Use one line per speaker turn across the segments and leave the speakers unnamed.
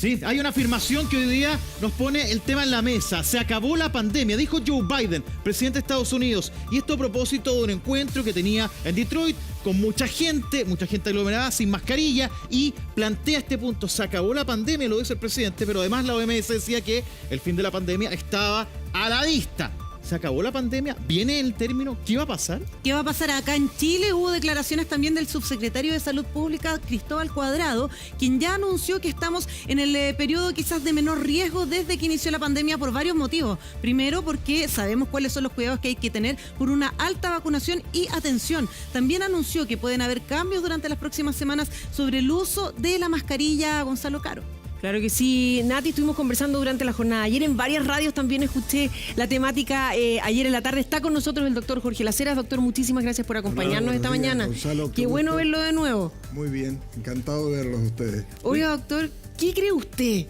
Sí, hay una afirmación que hoy día nos pone el tema en la mesa. Se acabó la pandemia, dijo Joe Biden, presidente de Estados Unidos. Y esto a propósito de un encuentro que tenía en Detroit con mucha gente aglomerada, sin mascarilla, y plantea este punto. Se acabó la pandemia, lo dice el presidente, pero además la OMS decía que el fin de la pandemia estaba a la vista. Se acabó la pandemia, viene el término, ¿qué va a pasar?
¿Qué va a pasar acá en Chile? Hubo declaraciones también del subsecretario de Salud Pública, Cristóbal Cuadrado, quien ya anunció que estamos en el periodo quizás de menor riesgo desde que inició la pandemia por varios motivos. Primero, porque sabemos cuáles son los cuidados que hay que tener por una alta vacunación y atención. También anunció que pueden haber cambios durante las próximas semanas sobre el uso de la mascarilla, Gonzalo Caro.
Claro que sí, Nati, estuvimos conversando durante la jornada. Ayer en varias radios también escuché la temática. Ayer en la tarde está con nosotros el doctor Jorge Laceras. Doctor, muchísimas gracias por acompañarnos esta mañana.
Gonzalo,
qué bueno verlo de nuevo.
Muy bien, encantado de verlos a ustedes.
Oiga, doctor, ¿qué cree usted?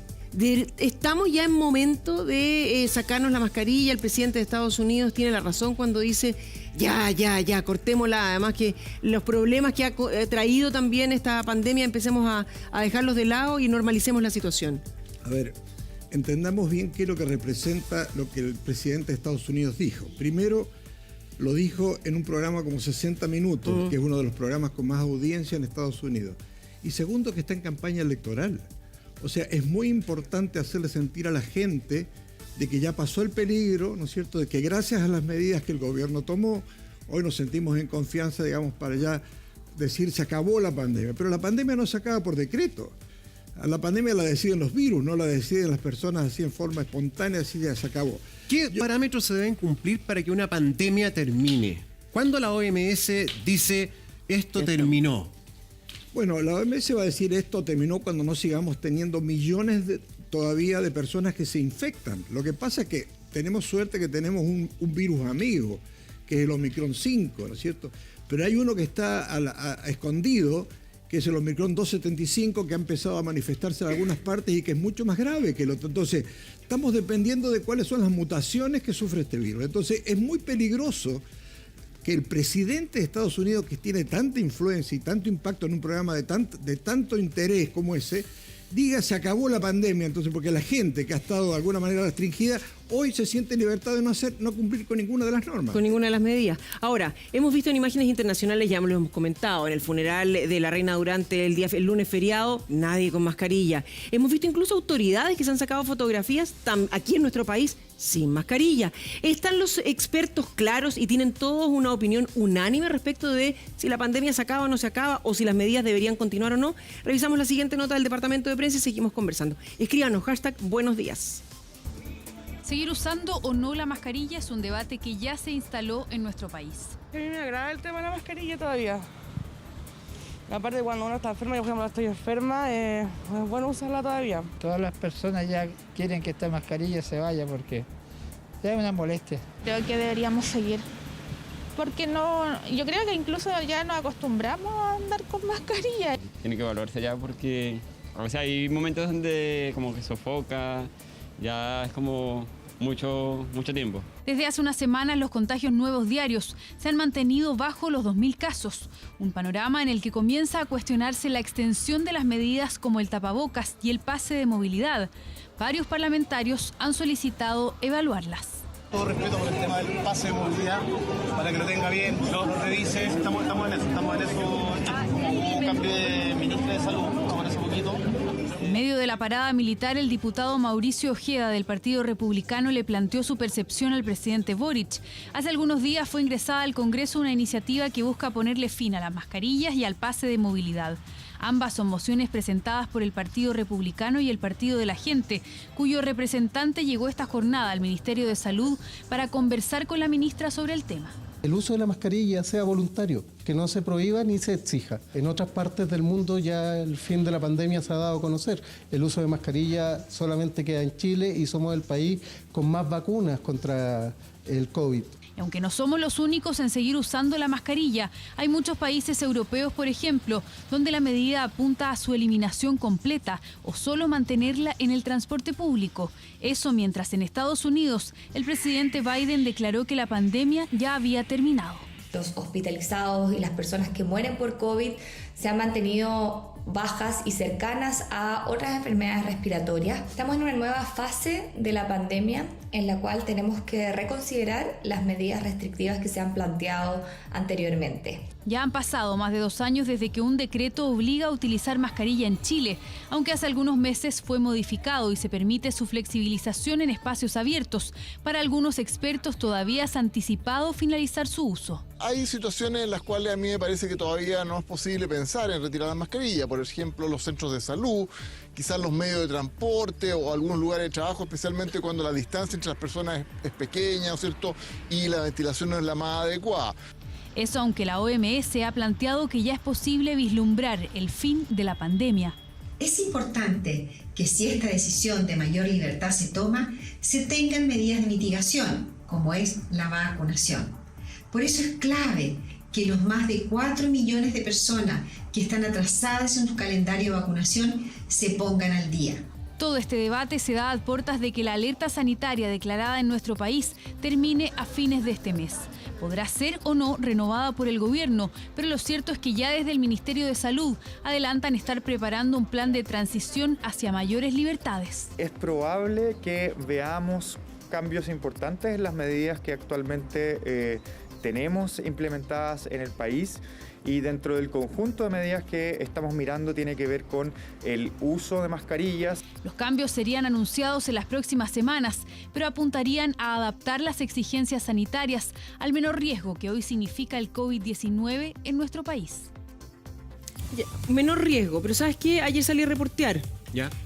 Estamos ya en momento de sacarnos la mascarilla. El presidente de Estados Unidos tiene la razón cuando dice ya, cortémosla. Además que los problemas que ha traído también esta pandemia empecemos a dejarlos de lado y normalicemos la situación.
A ver, entendamos bien qué es lo que representa lo que el presidente de Estados Unidos dijo. Primero, lo dijo en un programa como 60 Minutos, que es uno de los programas con más audiencia en Estados Unidos. Y segundo, que está en campaña electoral. O sea, es muy importante hacerle sentir a la gente de que ya pasó el peligro, ¿no es cierto?, de que gracias a las medidas que el gobierno tomó, hoy nos sentimos en confianza, digamos, para ya decir se acabó la pandemia. Pero la pandemia no se acaba por decreto. La pandemia la deciden los virus, no la deciden las personas así en forma espontánea, así ya se acabó.
¿Qué parámetros se deben cumplir para que una pandemia termine? ¿Cuándo la OMS dice esto terminó?
Bueno, la OMS va a decir esto terminó cuando no sigamos teniendo millones todavía de personas que se infectan. Lo que pasa es que tenemos suerte que tenemos un virus amigo, que es el Omicron 5, ¿no es cierto? Pero hay uno que está escondido, que es el Omicron 275, que ha empezado a manifestarse en algunas partes y que es mucho más grave que el otro. Entonces, estamos dependiendo de cuáles son las mutaciones que sufre este virus. Entonces, es muy peligroso que el presidente de Estados Unidos, que tiene tanta influencia y tanto impacto en un programa de tanto interés como ese, diga se acabó la pandemia. Entonces, porque la gente que ha estado de alguna manera restringida hoy se siente en libertad de no cumplir con ninguna de las normas.
Con ninguna de las medidas. Ahora, hemos visto en imágenes internacionales, ya lo hemos comentado, en el funeral de la reina durante el lunes feriado, nadie con mascarilla. Hemos visto incluso autoridades que se han sacado fotografías aquí en nuestro país sin mascarilla. ¿Están los expertos claros y tienen todos una opinión unánime respecto de si la pandemia se acaba o no se acaba, o si las medidas deberían continuar o no? Revisamos la siguiente nota del Departamento de Prensa y seguimos conversando. Escríbanos, #buenos días.
Seguir usando o no la mascarilla es un debate que ya se instaló en nuestro país.
A mí me agrada el tema de la mascarilla todavía. Aparte, cuando uno está enferma, yo por ejemplo estoy enferma, es bueno usarla todavía.
Todas las personas ya quieren que esta mascarilla se vaya porque ya es una molestia.
Creo que deberíamos seguir. Porque yo creo que incluso ya nos acostumbramos a andar con mascarilla.
Tiene que evaluarse ya porque a veces hay momentos donde como que sofoca, ya es como mucho tiempo.
Desde hace unas semanas los contagios nuevos diarios se han mantenido bajo los 2.000 casos, un panorama en el que comienza a cuestionarse la extensión de las medidas como el tapabocas y el pase de movilidad. Varios parlamentarios han solicitado evaluarlas.
Todo respeto por el tema del pase de movilidad, para que lo tenga bien, lo revise. Estamos en eso. Como hubo un cambio de ministra de Salud, ahora hace poquito.
En medio de la parada militar, el diputado Mauricio Ojeda del Partido Republicano le planteó su percepción al presidente Boric. Hace algunos días fue ingresada al Congreso una iniciativa que busca ponerle fin a las mascarillas y al pase de movilidad. Ambas son mociones presentadas por el Partido Republicano y el Partido de la Gente, cuyo representante llegó esta jornada al Ministerio de Salud para conversar con la ministra sobre el tema.
El uso de la mascarilla sea voluntario, que no se prohíba ni se exija. En otras partes del mundo ya el fin de la pandemia se ha dado a conocer. El uso de mascarilla solamente queda en Chile y somos el país con más vacunas contra el COVID.
Aunque no somos los únicos en seguir usando la mascarilla, hay muchos países europeos, por ejemplo, donde la medida apunta a su eliminación completa o solo mantenerla en el transporte público. Eso mientras en Estados Unidos el presidente Biden declaró que la pandemia ya había terminado.
Los hospitalizados y las personas que mueren por COVID se han mantenido bajas y cercanas a otras enfermedades respiratorias. Estamos en una nueva fase de la pandemia en la cual tenemos que reconsiderar las medidas restrictivas que se han planteado anteriormente.
Ya han pasado más de 2 años desde que un decreto obliga a utilizar mascarilla en Chile, aunque hace algunos meses fue modificado y se permite su flexibilización en espacios abiertos. Para algunos expertos todavía es anticipado finalizar su uso.
Hay situaciones en las cuales a mí me parece que todavía no es posible pensar en retirar la mascarilla, por ejemplo los centros de salud, quizás los medios de transporte o algunos lugares de trabajo, especialmente cuando la distancia entre las personas es pequeña, ¿no es cierto?, y la ventilación no es la más adecuada.
Eso aunque la OMS ha planteado que ya es posible vislumbrar el fin de la pandemia.
Es importante que si esta decisión de mayor libertad se toma, se tengan medidas de mitigación, como es la vacunación. Por eso es clave que los más de 4 millones de personas que están atrasadas en su calendario de vacunación se pongan al día.
Todo este debate se da a puertas de que la alerta sanitaria declarada en nuestro país termine a fines de este mes. Podrá ser o no renovada por el gobierno, pero lo cierto es que ya desde el Ministerio de Salud adelantan estar preparando un plan de transición hacia mayores libertades.
Es probable que veamos cambios importantes en las medidas que actualmente tenemos implementadas en el país. Y dentro del conjunto de medidas que estamos mirando tiene que ver con el uso de mascarillas.
Los cambios serían anunciados en las próximas semanas, pero apuntarían a adaptar las exigencias sanitarias al menor riesgo que hoy significa el COVID-19 en nuestro país.
Menor riesgo, pero ¿sabes qué? Ayer salí a reportear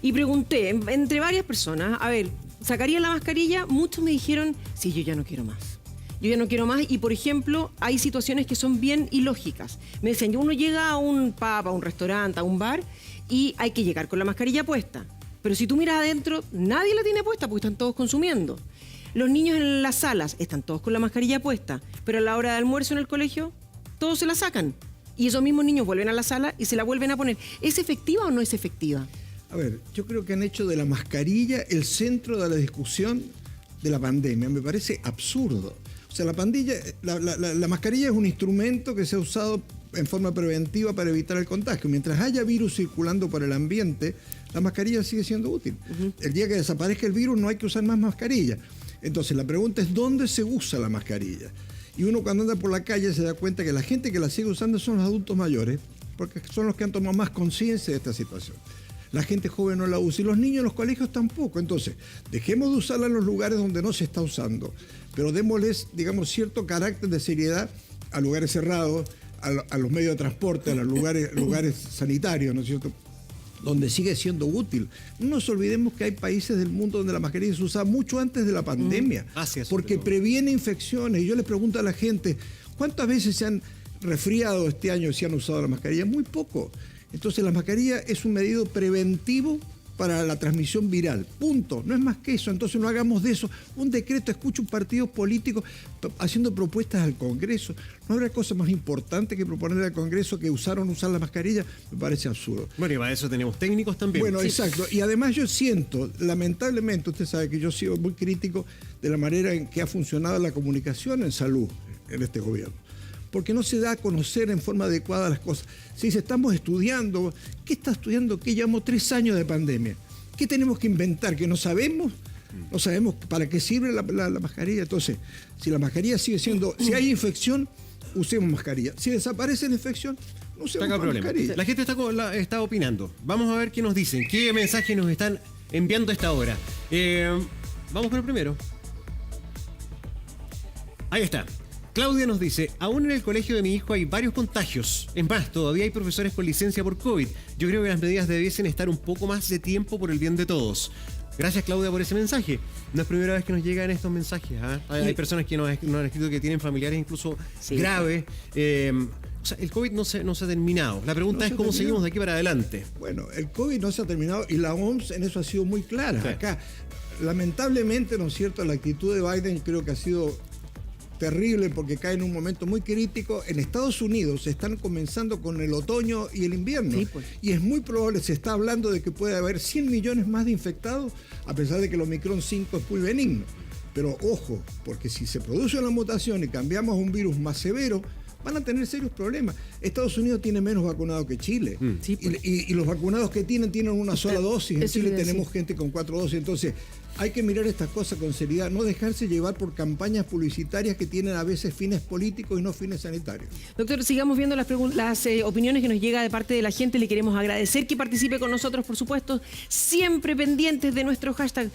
y pregunté entre varias personas, a ver, ¿sacarían la mascarilla? Muchos me dijeron, sí, yo ya no quiero más. Yo ya no quiero más y, por ejemplo, hay situaciones que son bien ilógicas. Me decían, uno llega a un pub, a un restaurante, a un bar y hay que llegar con la mascarilla puesta. Pero si tú miras adentro, nadie la tiene puesta porque están todos consumiendo. Los niños en las salas están todos con la mascarilla puesta, pero a la hora de almuerzo en el colegio, todos se la sacan. Y esos mismos niños vuelven a la sala y se la vuelven a poner. ¿Es efectiva o no es efectiva?
A ver, yo creo que han hecho de la mascarilla el centro de la discusión de la pandemia. Me parece absurdo. O sea, la mascarilla es un instrumento que se ha usado en forma preventiva para evitar el contagio. Mientras haya virus circulando por el ambiente, la mascarilla sigue siendo útil. El día que desaparezca el virus no hay que usar más mascarilla. Entonces la pregunta es ¿dónde se usa la mascarilla? Y uno cuando anda por la calle se da cuenta que la gente que la sigue usando son los adultos mayores, porque son los que han tomado más conciencia de esta situación. La gente joven no la usa y los niños en los colegios tampoco. Entonces, dejemos de usarla en los lugares donde no se está usando, pero démosles, digamos, cierto carácter de seriedad a lugares cerrados, a los medios de transporte, a los lugares sanitarios, ¿no es cierto?, donde sigue siendo útil. No nos olvidemos que hay países del mundo donde la mascarilla se usaba mucho antes de la pandemia, porque previene infecciones. Y yo les pregunto a la gente, ¿cuántas veces se han resfriado este año y se han usado la mascarilla? Muy poco. Entonces la mascarilla es un medido preventivo para la transmisión viral, punto, no es más que eso. Entonces no hagamos de eso un decreto. Escucho un partido político haciendo propuestas al Congreso. ¿No habrá cosa más importante que proponerle al Congreso que usar la mascarilla? Me parece absurdo.
Bueno, y para eso tenemos técnicos también.
Bueno, exacto. Y además yo siento, lamentablemente, usted sabe que yo sigo muy crítico de la manera en que ha funcionado la comunicación en salud en este gobierno, porque no se da a conocer en forma adecuada las cosas. Si estamos estudiando, ¿qué está estudiando? ¿Qué llevamos 3 años de pandemia? ¿Qué tenemos que inventar? ¿Que no sabemos? No sabemos para qué sirve la mascarilla. Entonces, si la mascarilla sigue siendo, si hay infección, usemos mascarilla. Si desaparece la infección, no usemos mascarilla.
La gente está opinando. Vamos a ver qué nos dicen, qué mensajes nos están enviando a esta hora. Vamos con el primero. Ahí está. Claudia nos dice, aún en el colegio de mi hijo hay varios contagios. Es más, todavía hay profesores con licencia por COVID. Yo creo que las medidas debiesen estar un poco más de tiempo por el bien de todos. Gracias, Claudia, por ese mensaje. No es primera vez que nos llegan estos mensajes. Hay personas que nos han escrito que tienen familiares incluso graves. O sea, el COVID no se ha terminado. La pregunta es cómo seguimos de aquí para adelante.
Bueno, el COVID no se ha terminado y la OMS en eso ha sido muy clara. Sí. Acá, lamentablemente, ¿no es cierto?, la actitud de Biden creo que ha sido terrible porque cae en un momento muy crítico. En Estados Unidos se están comenzando con el otoño y el invierno. Sí, pues. Y es muy probable, se está hablando de que puede haber 100 millones más de infectados, a pesar de que el Omicron 5 es muy benigno. Pero ojo, porque si se produce una mutación y cambiamos a un virus más severo, van a tener serios problemas. Estados Unidos tiene menos vacunados que Chile.
Sí, pues.
Y los vacunados que tienen una sola dosis. En Chile tenemos gente con 4 dosis. Entonces, hay que mirar estas cosas con seriedad, no dejarse llevar por campañas publicitarias que tienen a veces fines políticos y no fines sanitarios.
Doctor, sigamos viendo las opiniones que nos llega de parte de la gente. Le queremos agradecer que participe con nosotros, por supuesto, siempre pendientes de nuestro hashtag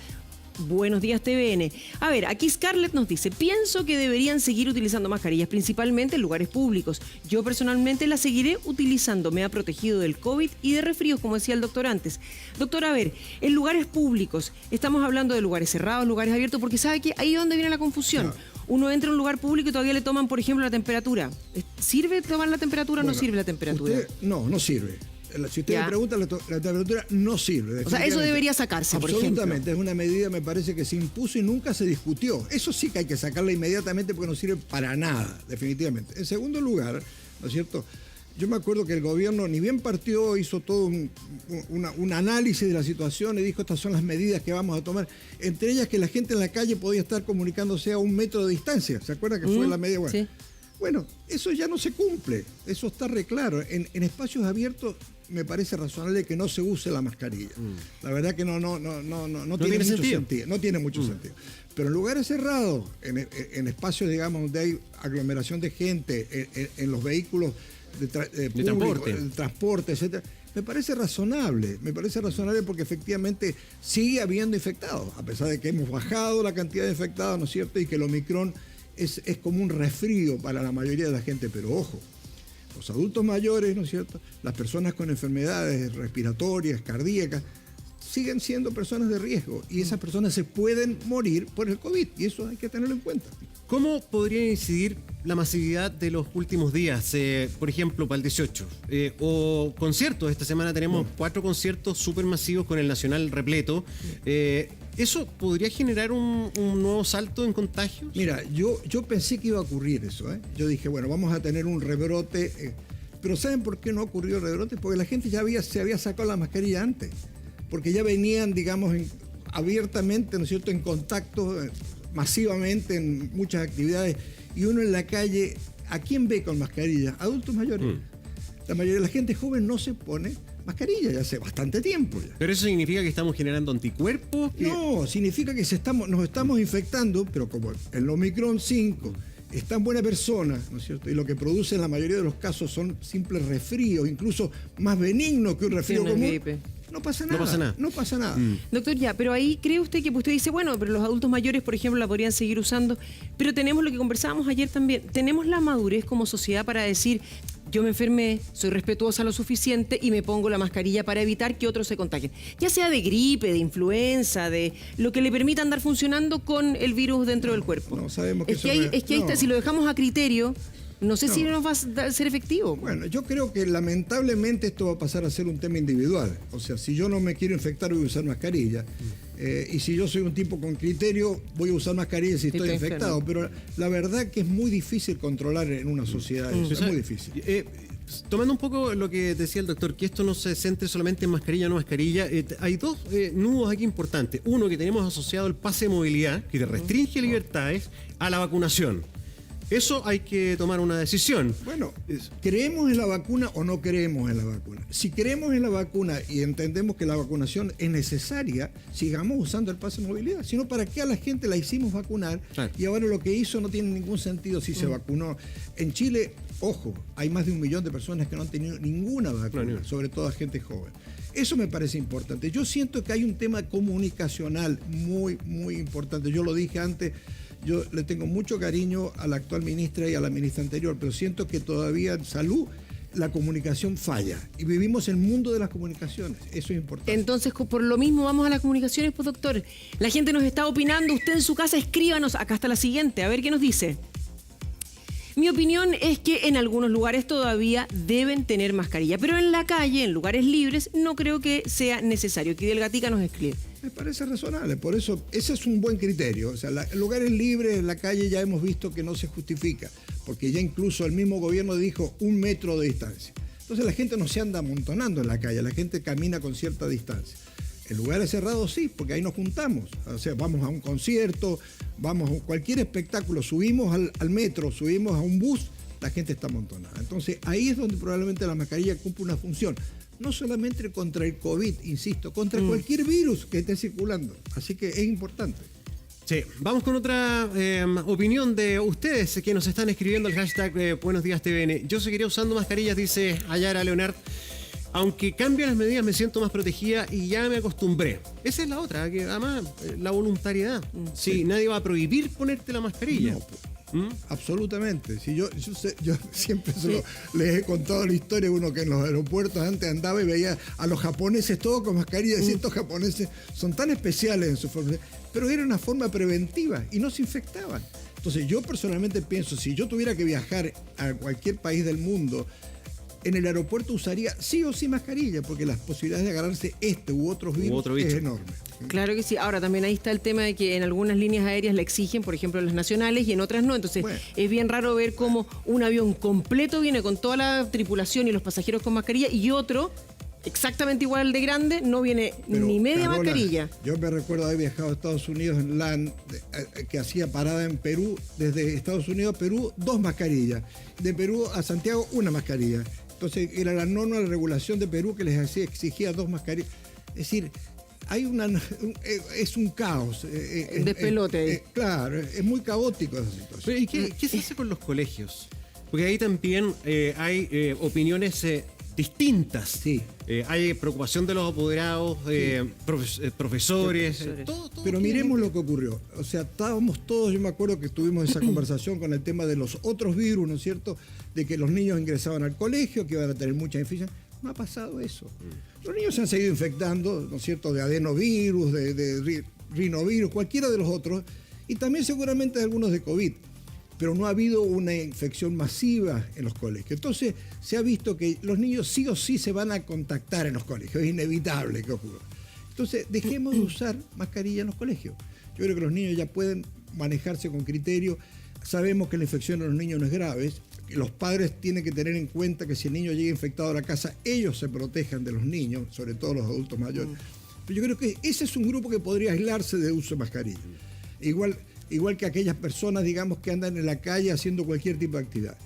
Buenos Días TVN. A ver, aquí Scarlett nos dice: pienso que deberían seguir utilizando mascarillas, principalmente en lugares públicos. Yo personalmente las seguiré utilizando. Me ha protegido del COVID y de resfríos, como decía el doctor antes. Doctor, a ver, en lugares públicos, estamos hablando de lugares cerrados, lugares abiertos, porque ¿sabe qué? Ahí es donde viene la confusión. Claro. Uno entra a un lugar público y todavía le toman, por ejemplo, la temperatura. ¿Sirve tomar la temperatura o no sirve la temperatura?
No sirve. Si usted me pregunta, la temperatura no sirve.
O sea, eso debería sacarse, por ejemplo.
Absolutamente, es una medida, me parece, que se impuso y nunca se discutió. Eso sí que hay que sacarla inmediatamente porque no sirve para nada, definitivamente. En segundo lugar, ¿no es cierto? Yo me acuerdo que el gobierno, ni bien partió, hizo todo un análisis de la situación y dijo: estas son las medidas que vamos a tomar. Entre ellas, que la gente en la calle podía estar comunicándose a 1 metro de distancia. ¿Se acuerda que fue la medida? Bueno,
sí.
Bueno, eso ya no se cumple. Eso está re claro. En espacios abiertos me parece razonable que no se use la mascarilla. La verdad que no tiene mucho sentido. No tiene mucho sentido. Pero en lugares cerrados, en espacios, digamos, donde hay aglomeración de gente, en los vehículos de transporte, etcétera, me parece razonable porque efectivamente sigue habiendo infectados, a pesar de que hemos bajado la cantidad de infectados, ¿no es cierto? Y que el Omicron es como un resfrío para la mayoría de la gente, pero ojo, los adultos mayores, ¿no es cierto?, las personas con enfermedades respiratorias, cardíacas, siguen siendo personas de riesgo y esas personas se pueden morir por el COVID y eso hay que tenerlo en cuenta.
¿Cómo podría incidir la masividad de los últimos días, por ejemplo, para el 18? O conciertos, esta semana tenemos 4 conciertos supermasivos con el Nacional repleto. ¿Eso podría generar un nuevo salto en contagios?
Mira, yo pensé que iba a ocurrir eso. Yo dije, bueno, vamos a tener un rebrote. Pero ¿saben por qué no ocurrió el rebrote? Porque la gente ya se había sacado la mascarilla antes. Porque ya venían, digamos, abiertamente, ¿no es cierto?, en contacto masivamente en muchas actividades. Y uno en la calle, ¿a quién ve con mascarilla? Adultos mayores. La mayoría de la gente joven no se pone mascarilla ya hace bastante tiempo. Ya.
¿Pero eso significa que estamos generando anticuerpos?
No, significa que nos estamos infectando, pero como el Omicron 5 es tan buena persona, ¿no es cierto? Y lo que produce en la mayoría de los casos son simples resfríos, incluso más benignos que un resfrío común. No pasa nada.
Doctor, pero ahí cree usted que usted dice, bueno, pero los adultos mayores, por ejemplo, la podrían seguir usando, pero tenemos lo que conversábamos ayer también, tenemos la madurez como sociedad para decir: yo me enfermé, soy respetuosa lo suficiente y me pongo la mascarilla para evitar que otros se contagien. Ya sea de gripe, de influenza, de lo que le permita andar funcionando con el virus dentro del cuerpo.
No, sabemos que
si lo dejamos a criterio, no sé si nos va a ser efectivo.
Bueno, yo creo que lamentablemente esto va a pasar a ser un tema individual. O sea, si yo no me quiero infectar, voy a usar mascarilla. Y si yo soy un tipo con criterio, voy a usar mascarilla si estoy infectado. Pero la verdad que es muy difícil controlar en una sociedad. Es muy difícil.
Tomando un poco lo que decía el doctor, que esto no se centre solamente en mascarilla o no mascarilla, hay 2 nudos aquí importantes. Uno, que tenemos asociado el pase de movilidad, que restringe libertades, a la vacunación. Eso hay que tomar una decisión.
Bueno, ¿creemos en la vacuna o no creemos en la vacuna? Si creemos en la vacuna y entendemos que la vacunación es necesaria, sigamos usando el pase de movilidad. Si no, ¿para qué a la gente la hicimos vacunar? Claro. Y ahora lo que hizo no tiene ningún sentido si se vacunó. En Chile, ojo, hay más de 1 millón de personas que no han tenido ninguna vacuna, sobre todo gente joven. Eso me parece importante. Yo siento que hay un tema comunicacional muy, muy importante. Yo lo dije antes. Yo le tengo mucho cariño a la actual ministra y a la ministra anterior, pero siento que todavía en salud la comunicación falla. Y vivimos el mundo de las comunicaciones. Eso es importante.
Entonces, por lo mismo, vamos a las comunicaciones, pues, doctor. La gente nos está opinando. Usted en su casa, escríbanos. Acá está la siguiente. A ver qué nos dice. Mi opinión es que en algunos lugares todavía deben tener mascarilla, pero en la calle, en lugares libres, no creo que sea necesario. Aquí del Gatica nos escribe.
Me parece razonable, por eso ese es un buen criterio. O sea, en lugares libres, en la calle, ya hemos visto que no se justifica, porque ya incluso el mismo gobierno dijo 1 metro de distancia. Entonces la gente no se anda amontonando en la calle, la gente camina con cierta distancia. En lugares cerrados sí, porque ahí nos juntamos. O sea, vamos a un concierto, vamos a cualquier espectáculo, subimos al metro, subimos a un bus la gente está amontonada. Entonces ahí es donde probablemente la mascarilla cumple una función. No solamente contra el COVID, insisto, contra cualquier virus que esté circulando. Así que es importante.
Sí, vamos con otra opinión de ustedes que nos están escribiendo el hashtag Buenos Días TVN. Yo seguiré usando mascarillas, dice Ayara Leonard. Aunque cambian las medidas, me siento más protegida y ya me acostumbré. Esa es la otra, que además la voluntariedad. Sí, nadie va a prohibir ponerte la mascarilla.
No, absolutamente. Si yo siempre les he contado la historia de uno que en los aeropuertos antes andaba y veía a los japoneses todos con mascarillas. Y estos japoneses son tan especiales en su forma, pero era una forma preventiva y no se infectaban. Entonces yo personalmente pienso, si yo tuviera que viajar a cualquier país del mundo, en el aeropuerto usaría sí o sí mascarilla, porque las posibilidades de agarrarse este u otros virus es enorme.
Claro que sí. Ahora, también ahí está el tema de que en algunas líneas aéreas la exigen, por ejemplo, las nacionales, y en otras no. Entonces, es bien raro ver cómo un avión completo viene con toda la tripulación y los pasajeros con mascarilla, y otro, exactamente igual de grande, no viene ni media
Carola,
mascarilla.
Yo me recuerdo haber viajado a Estados Unidos en LAN, que hacía parada en Perú, desde Estados Unidos a Perú, 2 mascarillas. De Perú a Santiago, 1 mascarilla. Entonces era la norma de regulación de Perú que les exigía 2 mascarillas. Es decir, es un caos.
Despelote.
Claro, es muy caótico esa situación.
Pero, ¿y qué se hace con los colegios? Porque ahí también hay opiniones distintas.
Sí.
Hay preocupación de los apoderados, profesores. Todo
pero miremos lo que ocurrió. O sea, estábamos todos, yo me acuerdo que tuvimos esa conversación con el tema de los otros virus, ¿no es cierto? De que los niños ingresaban al colegio, que iban a tener mucha infección. No ha pasado eso. Los niños se han seguido infectando, ¿no es cierto?, de adenovirus, de rinovirus, cualquiera de los otros, y también seguramente de algunos de COVID. Pero no ha habido una infección masiva en los colegios. Entonces, se ha visto que los niños sí o sí se van a contactar en los colegios. Es inevitable que ocurra. Entonces, dejemos de usar mascarilla en los colegios. Yo creo que los niños ya pueden manejarse con criterio. Sabemos que la infección en los niños no es grave. Los padres tienen que tener en cuenta que si el niño llega infectado a la casa, ellos se protejan de los niños, sobre todo los adultos mayores. Pero yo creo que ese es un grupo que podría aislarse de uso de mascarilla. Igual que aquellas personas, digamos, que andan en la calle haciendo cualquier tipo de actividad.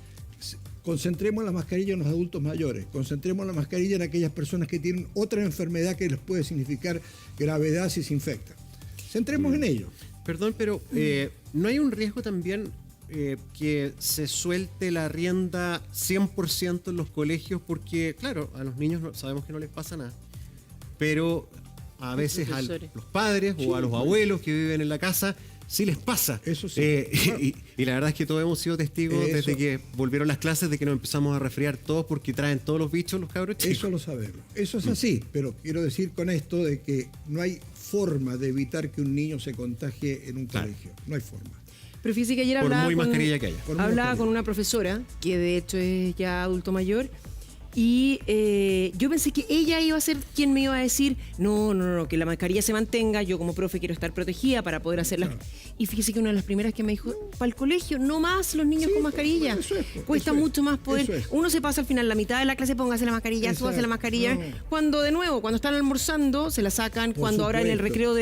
Concentremos la mascarilla en los adultos mayores, concentremos la mascarilla en aquellas personas que tienen otra enfermedad que les puede significar gravedad si se infectan. Centremos en ello.
Perdón, pero ¿no hay un riesgo también que se suelte la rienda 100% en los colegios? Porque, claro, a los niños sabemos que no les pasa nada, pero a veces a los padres o a los abuelos que viven en la casa sí les pasa.
Eso sí.
Y la verdad es que todos hemos sido testigos desde que volvieron las clases de que nos empezamos a resfriar todos porque traen todos los bichos los cabros chicos.
Eso lo sabemos. Eso es así, pero quiero decir con esto de que no hay forma de evitar que un niño se contagie en un colegio. No hay forma.
Pero fíjese que ayer hablaba con una profesora, que de hecho es ya adulto mayor, y yo pensé que ella iba a ser quien me iba a decir, no, que la mascarilla se mantenga, yo como profe quiero estar protegida para poder hacerla. Claro. Y fíjese que una de las primeras que me dijo, para el colegio, no más los niños con mascarilla. Cuesta mucho más poder. Uno se pasa al final, la mitad de la clase, póngase la mascarilla, súbase la mascarilla. No. Cuando de nuevo, cuando están almorzando, se la sacan. Cuando ahora en el recreo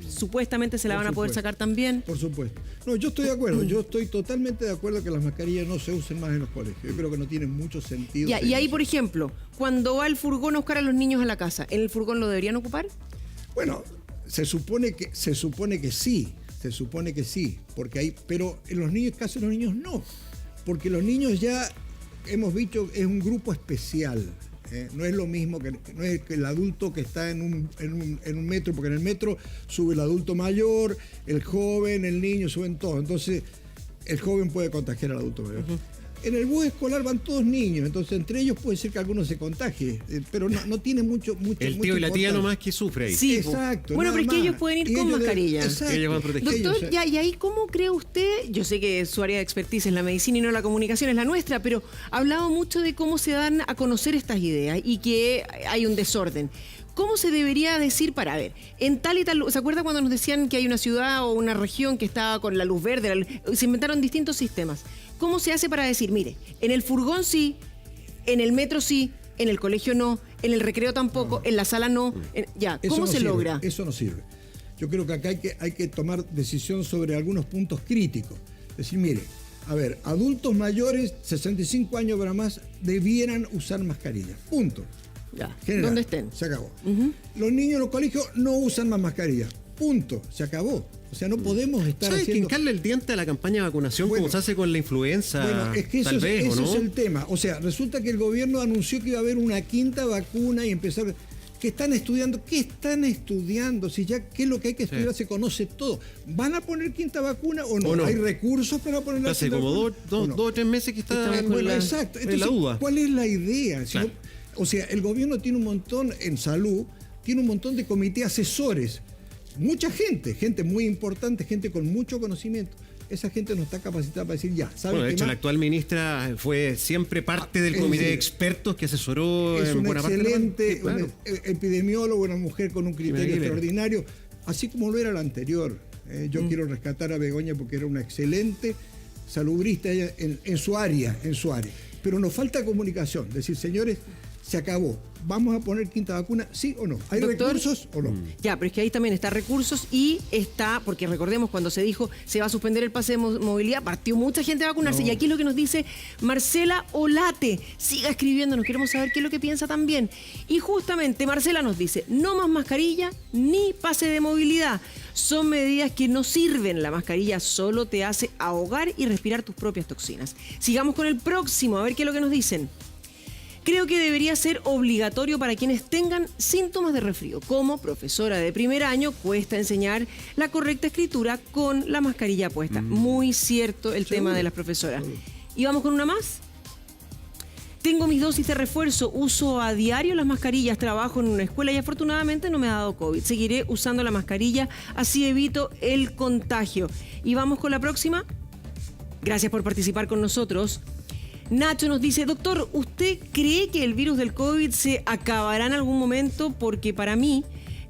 supuestamente se la van a poder sacar también.
Por supuesto. No, yo estoy de acuerdo. Yo estoy totalmente de acuerdo que las mascarillas no se usen más en los colegios. Yo creo que no tienen mucho sentido.
Y ahí, por ejemplo, cuando va el furgón a buscar a los niños a la casa, ¿en el furgón lo deberían ocupar?
Bueno, se supone que sí. Se supone que sí, pero en los niños, caso de los niños no, porque los niños ya hemos dicho es un grupo especial, no es lo mismo no es que el adulto que está en un metro, porque en el metro sube el adulto mayor, el joven, el niño, suben todos, entonces el joven puede contagiar al adulto mayor. En el bus escolar van todos niños, entonces entre ellos puede ser que alguno se contagie, pero no tiene mucho.
El tío y la tía nomás que sufre ahí.
Sí,
exacto.
Bueno, pero es que ellos pueden ir con mascarilla.
Ellos van protegidos.
Doctor, y ahí ¿cómo cree usted? Yo sé que su área de expertise es la medicina y no la comunicación, es la nuestra, pero ha hablado mucho de cómo se dan a conocer estas ideas y que hay un desorden. ¿Cómo se debería decir para ver? En tal y tal... ¿Se acuerda cuando nos decían que hay una ciudad o una región que estaba con la luz verde? Se inventaron distintos sistemas. ¿Cómo se hace para decir, mire, en el furgón sí, en el metro sí, en el colegio no, en el recreo tampoco, en la sala no? ¿Cómo se logra?
Eso no sirve. Yo creo que acá hay que tomar decisión sobre algunos puntos críticos. Es decir, mire, A ver, adultos mayores, 65 años para más, debieran usar mascarilla. Punto.
Ya.
General,
¿Dónde estén?
Se acabó. Los niños en los colegios no usan más mascarilla. Punto. Se acabó. O sea, no podemos estar
¿Sabes
haciendo...
que hincarle el diente a la campaña de vacunación como se hace con la influenza?
Bueno, es que
tal vez,
ese
¿o no?
es el tema. O sea, resulta que el gobierno anunció que iba a haber una quinta vacuna y empezar... ¿Qué están estudiando? ¿Qué están estudiando? Si ya qué es lo que hay que estudiar, se conoce todo. ¿Van a poner quinta vacuna o no?
¿O no?
¿Hay recursos para poner la
Hace
quinta
como
vacuna?
dos o 3 meses que está
Bueno, exacto.
en la
Entonces,
duda.
¿cuál es la idea? Si
Claro.
no- o sea, el gobierno tiene un montón, en salud, tiene un montón de comités asesores. Mucha gente muy importante, gente con mucho conocimiento. Esa gente no está capacitada para decir ya, ¿saben
Bueno, de
qué
hecho,
más?
la actual ministra fue siempre parte del comité de expertos que asesoró
Es
en
una
buena parte de la
excelente
pandemia.
una epidemiólogo, una mujer con un criterio
Aguilera.
extraordinario, así como lo era la anterior. Yo quiero rescatar a Begoña porque era una excelente salubrista ella en su área. Pero nos falta comunicación, decir, señores, se acabó. ¿Vamos a poner quinta vacuna, sí o no? ¿Hay
Doctor,
recursos o no?
Ya, pero es que ahí también está recursos y está, porque recordemos cuando se dijo se va a suspender el pase de movilidad, partió mucha gente a vacunarse.
No.
Y aquí es lo que nos dice Marcela Olate. Siga escribiendo, nos queremos saber qué es lo que piensa también. Y justamente Marcela nos dice, no más mascarilla ni pase de movilidad. Son medidas que no sirven. La mascarilla solo te hace ahogar y respirar tus propias toxinas. Sigamos con el próximo, a ver qué es lo que nos dicen. Creo que debería ser obligatorio para quienes tengan síntomas de resfrío. Como profesora de primer año, cuesta enseñar la correcta escritura con la mascarilla puesta. Muy cierto el tema de las profesoras. ¿Y vamos con una más? Tengo mis dosis de refuerzo, uso a diario las mascarillas, trabajo en una escuela y afortunadamente no me ha dado COVID. Seguiré usando la mascarilla, así evito el contagio. ¿Y vamos con la próxima? Gracias por participar con nosotros. Nacho nos dice, doctor, ¿usted cree que el virus del COVID se acabará en algún momento? Porque para mí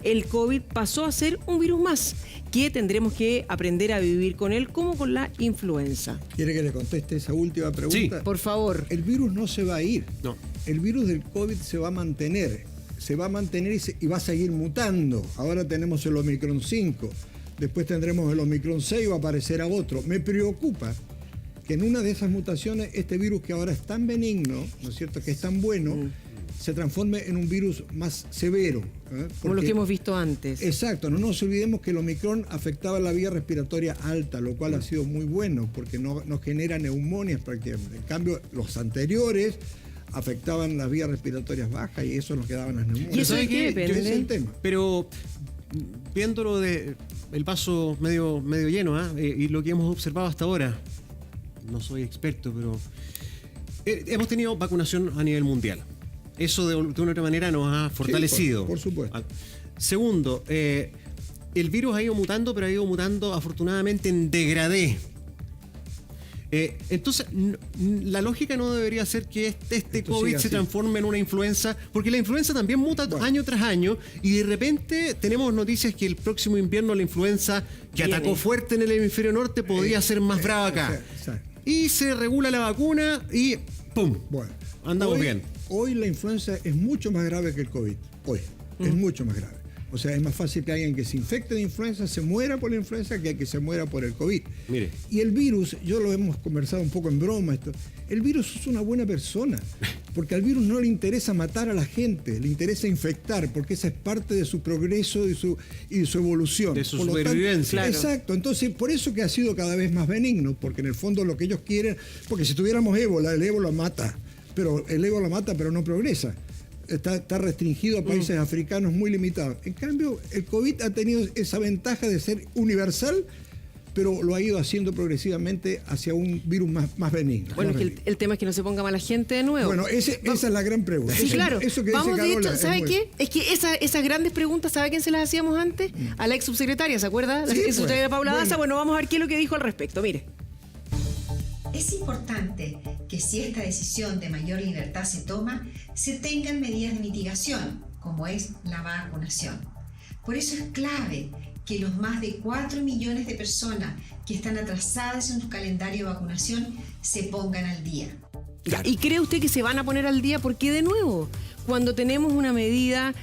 el COVID pasó a ser un virus más, que tendremos que aprender a vivir con él como con la influenza.
¿Quiere que le conteste esa última pregunta?
Sí, por favor.
El virus no se va a ir.
No.
El virus del COVID se va a mantener. Se va a mantener y va a seguir mutando. Ahora tenemos el Omicron 5. Después tendremos el Omicron 6 y va a aparecer a otro. Me preocupa que en una de esas mutaciones este virus que ahora es tan benigno, ¿no es cierto?, que es tan bueno, se transforme en un virus más severo.
Como lo que hemos visto antes.
Exacto, no nos olvidemos que el Omicron afectaba la vía respiratoria alta, lo cual ha sido muy bueno porque no genera neumonias prácticamente. En cambio, los anteriores afectaban las vías respiratorias bajas y eso nos quedaban las neumonias.
¿Y eso de qué depende?
Ese es el tema.
Pero viéndolo de el vaso medio lleno, y lo que hemos observado hasta ahora, no soy experto, pero hemos tenido vacunación a nivel mundial. Eso de una u otra manera nos ha fortalecido.
Sí, por supuesto.
Segundo, el virus ha ido mutando, pero ha ido mutando afortunadamente en degradé. Entonces, la lógica no debería ser que este COVID se transforme en una influenza, porque la influenza también muta año tras año, y de repente tenemos noticias que el próximo invierno la influenza que atacó fuerte en el hemisferio norte podría ser más brava acá. Y se regula la vacuna y ¡pum!
Bueno,
andamos bien.
Hoy la influenza es mucho más grave que el COVID. Hoy. Es mucho más grave. O sea, es más fácil que alguien que se infecte de influenza se muera por la influenza que se muera por el COVID.
Mire.
Y el virus, yo lo hemos conversado un poco en broma, esto, el virus es una buena persona, porque al virus no le interesa matar a la gente, le interesa infectar, porque esa es parte de su progreso y de su evolución.
De su
Por lo
supervivencia.
tanto, exacto, entonces por eso que ha sido cada vez más benigno, porque en el fondo lo que ellos quieren, porque si tuviéramos ébola, el ébola mata, pero no progresa. Está restringido a países africanos muy limitados. En cambio, el COVID ha tenido esa ventaja de ser universal, pero lo ha ido haciendo progresivamente hacia un virus más benigno.
Bueno, es que el tema es que no se ponga mala gente de nuevo.
Bueno, esa es la gran pregunta.
Sí, claro.
Eso que
Vamos,
dice
de
Carola
hecho,
es
¿sabe
muy-
qué? Es que esas grandes preguntas, ¿sabe a quién se las hacíamos antes? A la ex subsecretaria, ¿se acuerda? La
Sí,
ex subsecretaria
pues.
Paula
Bueno.
Daza. Bueno, vamos a ver qué es lo que dijo al respecto. Mire.
Es importante que si esta decisión de mayor libertad se toma, se tengan medidas de mitigación, como es la vacunación. Por eso es clave que los más de 4 millones de personas que están atrasadas en su calendario de vacunación se pongan al día.
¿Y cree usted que se van a poner al día? Porque de nuevo, cuando tenemos una medida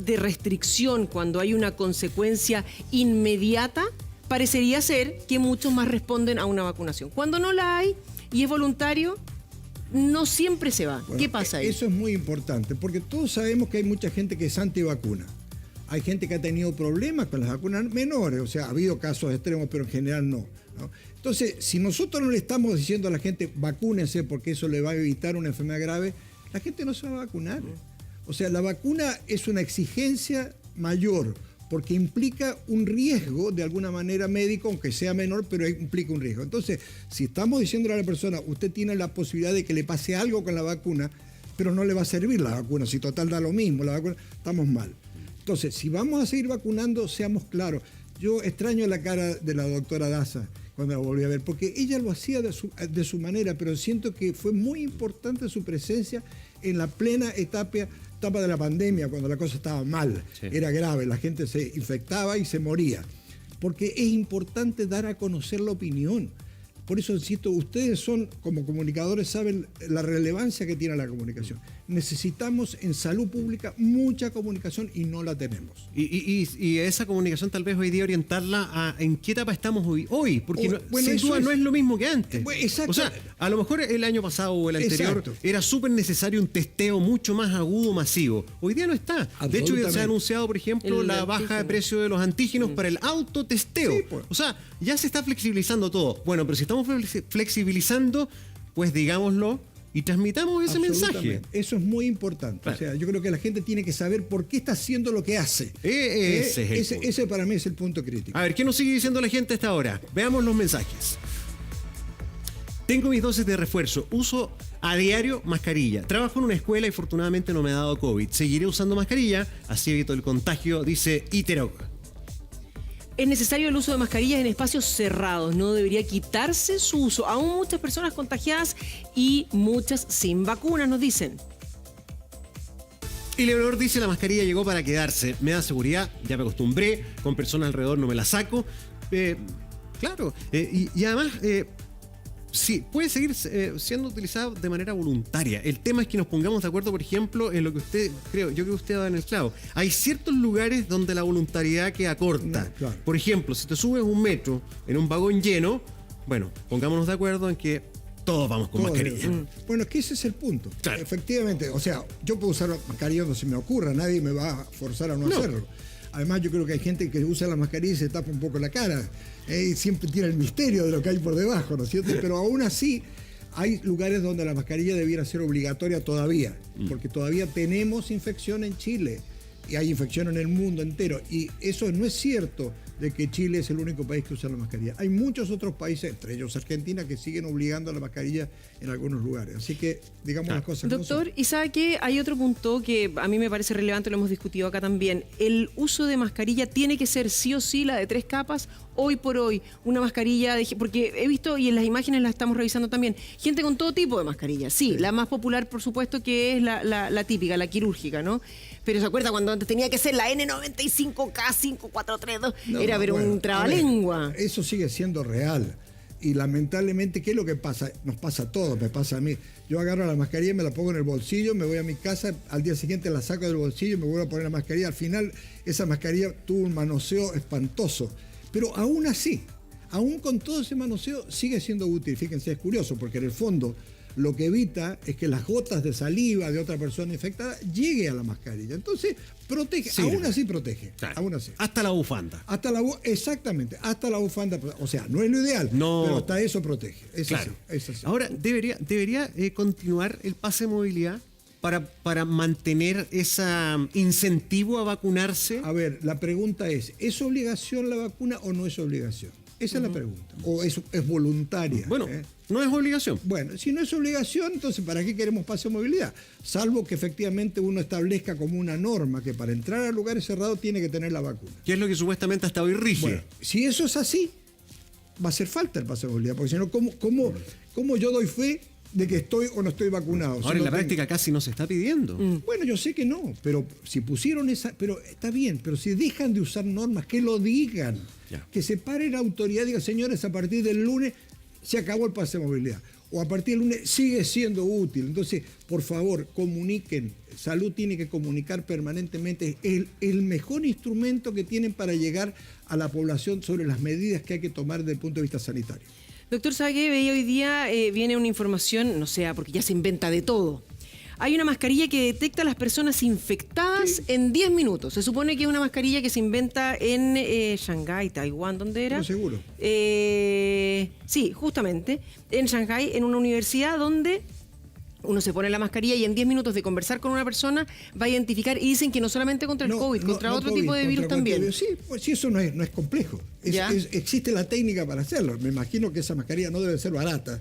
de restricción, cuando hay una consecuencia inmediata, parecería ser que muchos más responden a una vacunación. Cuando no la hay y es voluntario, no siempre se va.
Bueno,
¿qué pasa ahí?
Eso es muy importante, porque todos sabemos que hay mucha gente que es antivacuna. Hay gente que ha tenido problemas con las vacunas menores, o sea, ha habido casos extremos, pero en general no. Entonces, si nosotros no le estamos diciendo a la gente vacúnense porque eso le va a evitar una enfermedad grave, la gente no se va a vacunar. O sea, la vacuna es una exigencia mayor porque implica un riesgo de alguna manera médico, aunque sea menor, pero implica un riesgo. Entonces, si estamos diciéndole a la persona, usted tiene la posibilidad de que le pase algo con la vacuna, pero no le va a servir la vacuna, si total da lo mismo, la vacuna, estamos mal. Entonces, si vamos a seguir vacunando, seamos claros. Yo extraño la cara de la doctora Daza cuando la volví a ver, porque ella lo hacía de su manera, pero siento que fue muy importante su presencia en la plena etapa de la pandemia, cuando la cosa estaba mal, era grave, la gente se infectaba y se moría. Porque es importante dar a conocer la opinión. Por eso insisto, ustedes son, como comunicadores, saben la relevancia que tiene la comunicación. Necesitamos en salud pública mucha comunicación y no la tenemos.
Y esa comunicación tal vez hoy día orientarla a en qué etapa estamos hoy, porque sin duda no es lo mismo que antes.
Exacto.
O sea, a lo mejor el año pasado o el anterior era súper necesario un testeo mucho más agudo, masivo. Hoy día no está. De hecho, se ha anunciado, por ejemplo, la baja de precio de los antígenos para el autotesteo. Sí, pues. O sea, ya se está flexibilizando todo. Bueno, pero si estamos flexibilizando, pues digámoslo y transmitamos ese mensaje.
Eso es muy importante. Claro. O sea, yo creo que la gente tiene que saber por qué está haciendo lo que hace. Ese para mí es el punto crítico.
A ver, ¿qué nos sigue diciendo la gente hasta ahora? Veamos los mensajes. Tengo mis dosis de refuerzo. Uso a diario mascarilla. Trabajo en una escuela y afortunadamente no me ha dado COVID. Seguiré usando mascarilla, así evito el contagio, dice Iteroca.
Es necesario el uso de mascarillas en espacios cerrados. No debería quitarse su uso. Aún muchas personas contagiadas y muchas sin vacunas, nos dicen.
Y Leonor dice, la mascarilla llegó para quedarse. Me da seguridad, ya me acostumbré. Con personas alrededor no me la saco. Claro. Y además, sí, puede seguir siendo utilizada de manera voluntaria. El tema es que nos pongamos de acuerdo, por ejemplo, en lo que yo creo que usted va en el clavo. Hay ciertos lugares donde la voluntariedad queda corta. Claro. Por ejemplo, si te subes un metro en un vagón lleno, bueno, pongámonos de acuerdo en que todos vamos con mascarilla.
Bueno, es que ese es el punto. Claro. Efectivamente, o sea, yo puedo usar mascarilla donde se me ocurra, nadie me va a forzar a no hacerlo. Además, yo creo que hay gente que usa la mascarilla y se tapa un poco la cara. Y siempre tiene el misterio de lo que hay por debajo, ¿no es cierto? Pero aún así, hay lugares donde la mascarilla debiera ser obligatoria todavía, porque todavía tenemos infección en Chile y hay infección en el mundo entero. Y eso no es cierto de que Chile es el único país que usa la mascarilla. Hay muchos otros países, entre ellos Argentina, que siguen obligando a la mascarilla en algunos lugares. Así que, digamos las cosas.
Doctor, ¿y sabe qué? Hay otro punto que a mí me parece relevante, lo hemos discutido acá también. El uso de mascarilla tiene que ser sí o sí la de 3 capas. Hoy por hoy, una mascarilla, porque he visto, y en las imágenes las estamos revisando también, gente con todo tipo de mascarillas. Sí, la más popular, por supuesto, que es la típica, la quirúrgica, ¿no? Pero ¿se acuerda cuando antes tenía que ser la N95K5432? Era pero un trabalengua.
Eso sigue siendo real. Y lamentablemente, ¿qué es lo que pasa? Nos pasa a todos, me pasa a mí. Yo agarro la mascarilla, me la pongo en el bolsillo, me voy a mi casa, al día siguiente la saco del bolsillo, me vuelvo a poner la mascarilla. Al final, esa mascarilla tuvo un manoseo espantoso. Pero aún así, aún con todo ese manoseo, sigue siendo útil. Fíjense, es curioso, porque en el fondo lo que evita es que las gotas de saliva de otra persona infectada llegue a la mascarilla. Entonces, protege, aún así protege.
Claro.
Aún así.
Hasta la bufanda.
Exactamente, hasta la bufanda. O sea, no es lo ideal, pero hasta eso protege. Es
claro.
Así, es así.
Ahora, ¿debería continuar el pase de movilidad para mantener ese incentivo a vacunarse?
A ver, la pregunta ¿es obligación la vacuna o no es obligación? Esa es la pregunta. ¿O es voluntaria?
Bueno, no es obligación.
Bueno, si no es obligación, entonces ¿para qué queremos pase de movilidad? Salvo que efectivamente uno establezca como una norma que para entrar a lugares cerrados tiene que tener la vacuna.
¿Qué es lo que supuestamente hasta hoy rige?
Bueno, si eso es así, va a hacer falta el pase de movilidad, porque si no, ¿cómo yo doy fe de que estoy o no estoy vacunado?
Ahora en la práctica casi no se está pidiendo.
Bueno, yo sé que no, pero si pusieron esa... Pero está bien, pero si dejan de usar normas, que lo digan. Ya. Que se pare la autoridad y diga, señores, a partir del lunes se acabó el pase de movilidad. O a partir del lunes sigue siendo útil. Entonces, por favor, comuniquen. Salud tiene que comunicar permanentemente. Es el mejor instrumento que tienen para llegar a la población sobre las medidas que hay que tomar desde el punto de vista sanitario.
Doctor Sagué, veía hoy día, viene una información, no sé, porque ya se inventa de todo. Hay una mascarilla que detecta a las personas infectadas en 10 minutos. Se supone que es una mascarilla que se inventa en Shanghái, Taiwán, ¿dónde era?
No seguro.
Sí, justamente, en Shanghái, en una universidad donde uno se pone la mascarilla y en 10 minutos de conversar con una persona va a identificar, y dicen que no solamente contra el COVID, contra otro tipo de virus también.
Sí, pues sí, eso no es complejo. Existe la técnica para hacerlo. Me imagino que esa mascarilla no debe ser barata.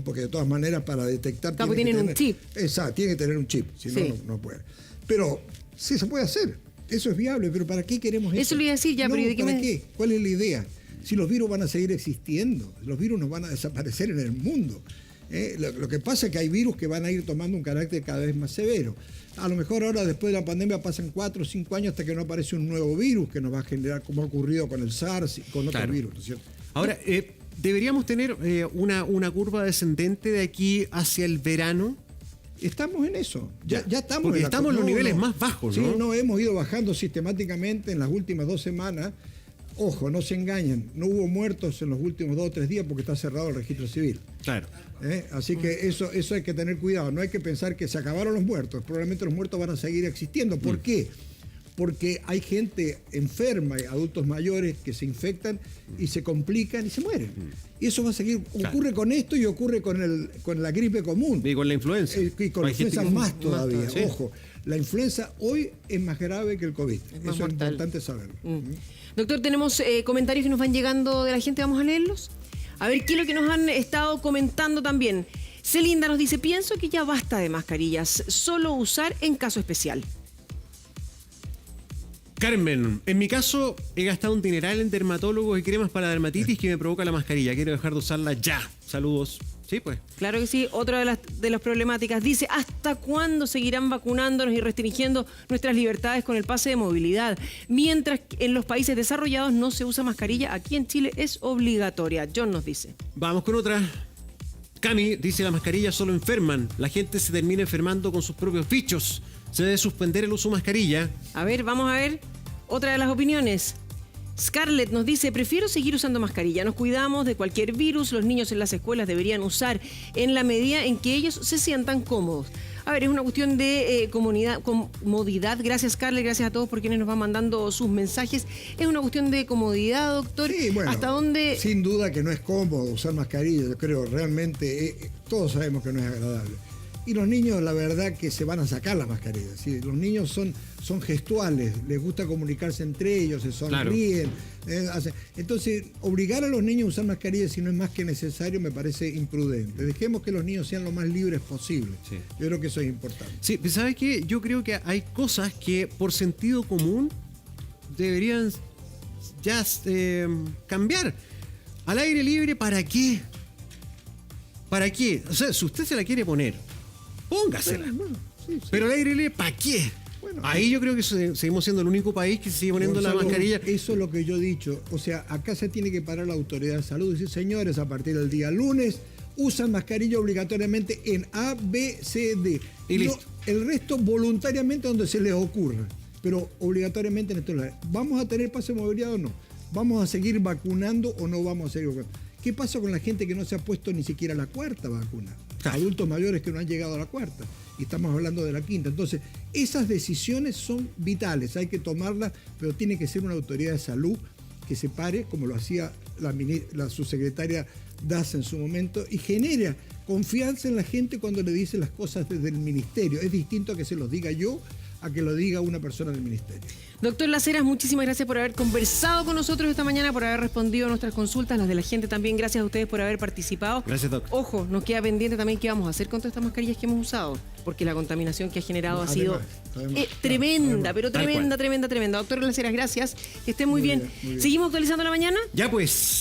Porque de todas maneras para detectar...
Claro, tienen un chip.
Exacto, tiene que tener un chip, si no, no puede. Pero sí se puede hacer, eso es viable, pero ¿para qué queremos eso?
Eso lo iba a decir ya, pero ¿de
qué? ¿Cuál es la idea? Si los virus van a seguir existiendo, los virus no van a desaparecer en el mundo. Lo que pasa es que hay virus que van a ir tomando un carácter cada vez más severo. A lo mejor ahora, después de la pandemia, pasan 4 o 5 años hasta que no aparece un nuevo virus que nos va a generar, como ha ocurrido con el SARS y con otros virus, ¿no es cierto?
Ahora, ¿deberíamos tener una curva descendente de aquí hacia el verano?
Estamos en eso. Ya estamos.
Porque estamos en los niveles más bajos, ¿no?
Sí, no, hemos ido bajando sistemáticamente en las últimas 2 semanas. Ojo, no se engañen. No hubo muertos en los últimos 2 o 3 días porque está cerrado el registro civil.
Claro.
Así que eso hay que tener cuidado. No hay que pensar que se acabaron los muertos. Probablemente los muertos van a seguir existiendo. ¿Por qué? Porque hay gente enferma, adultos mayores que se infectan y se complican y se mueren. Y eso va a seguir. Ocurre con esto y ocurre con la gripe común.
Y con la influenza.
Y con la influenza más todavía. Sí. Ojo, la influenza hoy es más grave que el COVID. Eso es importante saberlo.
Doctor, tenemos comentarios que nos van llegando de la gente, vamos a leerlos. A ver qué es lo que nos han estado comentando también. Celinda nos dice, pienso que ya basta de mascarillas, solo usar en caso especial.
Carmen, en mi caso he gastado un dineral en dermatólogos y cremas para dermatitis que me provoca la mascarilla. Quiero dejar de usarla ya. Saludos. Sí, pues.
Claro que sí. Otra de las problemáticas dice, ¿hasta cuándo seguirán vacunándonos y restringiendo nuestras libertades con el pase de movilidad? Mientras en los países desarrollados no se usa mascarilla, aquí en Chile es obligatoria. John nos dice.
Vamos con otra. Cami dice, las mascarillas solo enferman. La gente se termina enfermando con sus propios bichos. Se debe suspender el uso de mascarilla.
A ver, vamos a ver otra de las opiniones. Scarlett nos dice, prefiero seguir usando mascarilla. Nos cuidamos de cualquier virus. Los niños en las escuelas deberían usar en la medida en que ellos se sientan cómodos. A ver, es una cuestión de comodidad. Gracias, Scarlett. Gracias a todos por quienes nos van mandando sus mensajes. Es una cuestión de comodidad, doctor.
Sí, bueno,
¿hasta dónde?
Sin duda que no es cómodo usar mascarilla. Yo creo, realmente, todos sabemos que no es agradable. Y los niños, la verdad, que se van a sacar las mascarillas. ¿Sí? Los niños son gestuales, les gusta comunicarse entre ellos, se sonríen. Claro. Entonces, obligar a los niños a usar mascarillas si no es más que necesario me parece imprudente. Dejemos que los niños sean lo más libres posible. Sí. Yo creo que eso es importante.
Sí, ¿sabes qué? Yo creo que hay cosas que por sentido común deberían ya cambiar. Al aire libre, ¿para qué? ¿Para qué? O sea, si usted se la quiere poner, póngasela. Sí. Pero al aire libre, ¿para qué? Bueno, ahí yo creo que seguimos siendo el único país que se sigue poniendo la mascarilla.
Eso es lo que yo he dicho. O sea, acá se tiene que parar la autoridad de salud y decir, señores, a partir del día lunes, usan mascarilla obligatoriamente en A, B, C, D. Y listo. El resto voluntariamente donde se les ocurra. Pero obligatoriamente en estos lugares. ¿Vamos a tener pase de movilidad o no? ¿Vamos a seguir vacunando o no vamos a seguir vacunando? ¿Qué pasa con la gente que no se ha puesto ni siquiera la 4ª vacuna? Adultos mayores que no han llegado a la 4ª. Y estamos hablando de la 5ª. Entonces, esas decisiones son vitales. Hay que tomarlas, pero tiene que ser una autoridad de salud que se pare, como lo hacía la subsecretaria Daza en su momento, y genera confianza en la gente cuando le dice las cosas desde el ministerio. Es distinto a que se los diga yo a que lo diga una persona del ministerio.
Doctor Las Heras, muchísimas gracias por haber conversado con nosotros esta mañana, por haber respondido a nuestras consultas, las de la gente también. Gracias a ustedes por haber participado.
Gracias, doctor.
Ojo, nos queda pendiente también qué vamos a hacer con todas estas mascarillas que hemos usado, porque la contaminación que ha generado ha sido tremenda, pero tremenda. Doctor Las Heras, gracias. Que esté muy bien. Seguimos actualizando la mañana.
Ya pues.